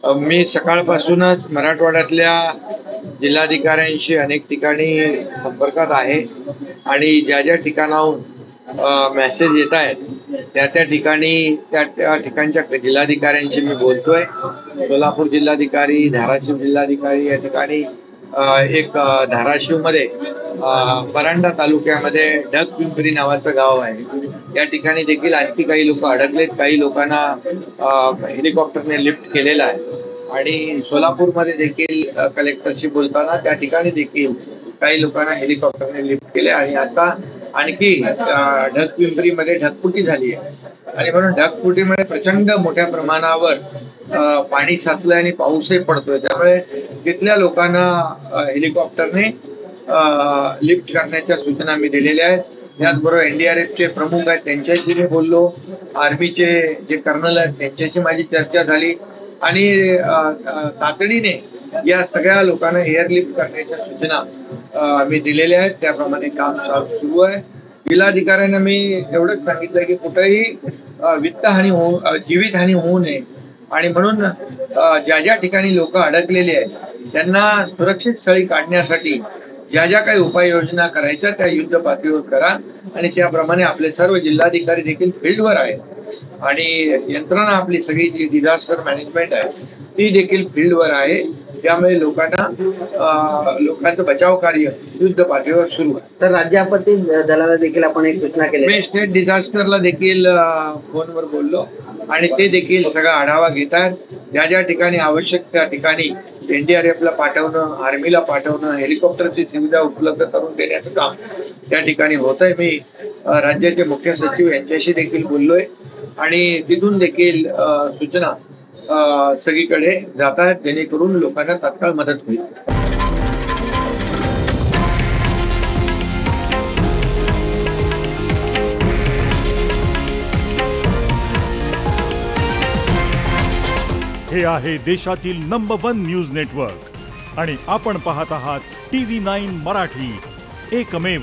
मी सकाळपासूनच मराठवाड्यातल्या जिल्हाधिकाऱ्यांशी अनेक ठिकाणी संपर्कात आहे आणि ज्या ज्या ठिकाणाहून मेसेज येत आहेत त्या ठिकाणी त्या ठिकाणच्या जिल्हाधिकाऱ्यांशी मी बोलतोय। सोलापूर जिल्हाधिकारी, धाराशिव जिल्हाधिकारी या ठिकाणी एक धाराशिवमध्ये परांडा तालुक्यामध्ये ढगपिंपरी नावाचं गाव आहे, या ठिकाणी देखील आणखी काही लोक अडकलेत। काही लोकांना हेलिकॉप्टरने लिफ्ट केलेलं आहे आणि सोलापूरमध्ये देखील कलेक्टरशी बोलताना त्या ठिकाणी देखील काही लोकांना हेलिकॉप्टरने लिफ्ट केले आणि आता आणखी ढगपिंपरीमध्ये ढगफुटी झाली आहे आणि म्हणून ढगफुटीमध्ये प्रचंड मोठ्या प्रमाणावर पाणी साचलंय आणि पाऊसही पडतोय, त्यामुळे तिथल्या लोकांना हेलिकॉप्टरने लिफ्ट करण्याच्या सूचना मी दिलेल्या आहेत। त्याचबरोबर एनडीआरएफचे प्रमुख आहेत त्यांच्याशी मी बोललो, आर्मीचे जे कर्नल आहेत त्यांच्याशी माझी चर्चा झाली आणि तातडीने या सगळ्या लोकांना एअरलिफ्ट करण्याच्या सूचना मी दिलेल्या आहेत। त्याप्रमाणे काम सुरू आहे। जिल्हाधिकाऱ्यांना मी एवढंच सांगितलंय की कुठेही वित्तहानी जीवितहानी होऊ नये आणि म्हणून ज्या ज्या ठिकाणी लोक अडकलेले आहेत त्यांना सुरक्षित स्थळी काढण्यासाठी ज्या ज्या काही उपाययोजना करायच्या त्या युद्ध पातळीवर करा आणि त्याप्रमाणे आपले सर्व जिल्हाधिकारी देखील फील्डवर आहेत आणि यंत्रणा आपली सगळी जी डिझास्टर मॅनेजमेंट आहे ती देखील फील्डवर आहे। त्यामुळे लोकांचं बचाव कार्य युद्ध पातळीवर सुरू आहे। सर, राज्य आपत्ती दलाला देखील आपण एक सूचना केली। मी स्टेट डिझास्टरला देखील फोनवर बोललो आणि ते देखील सगळा आढावा घेतात। ज्या ज्या ठिकाणी आवश्यक त्या ठिकाणी एनडीआरएफला पाठवणं, आर्मीला पाठवणं, हेलिकॉप्टरची सुविधा उपलब्ध करून देण्याचं काम त्या ठिकाणी होत आहे। मी राज्याचे मुख्य सचिव यांच्याशी देखील बोललोय आणि तिथून देखील सूचना सगळीकडे जात आहेत जेणेकरून लोकांना तात्काळ मदत होईल। हे आहे देशातील नंबर 1 न्यूज नेटवर्क आणि आपण पाहत आहात TV9 मराठी, एकमेव।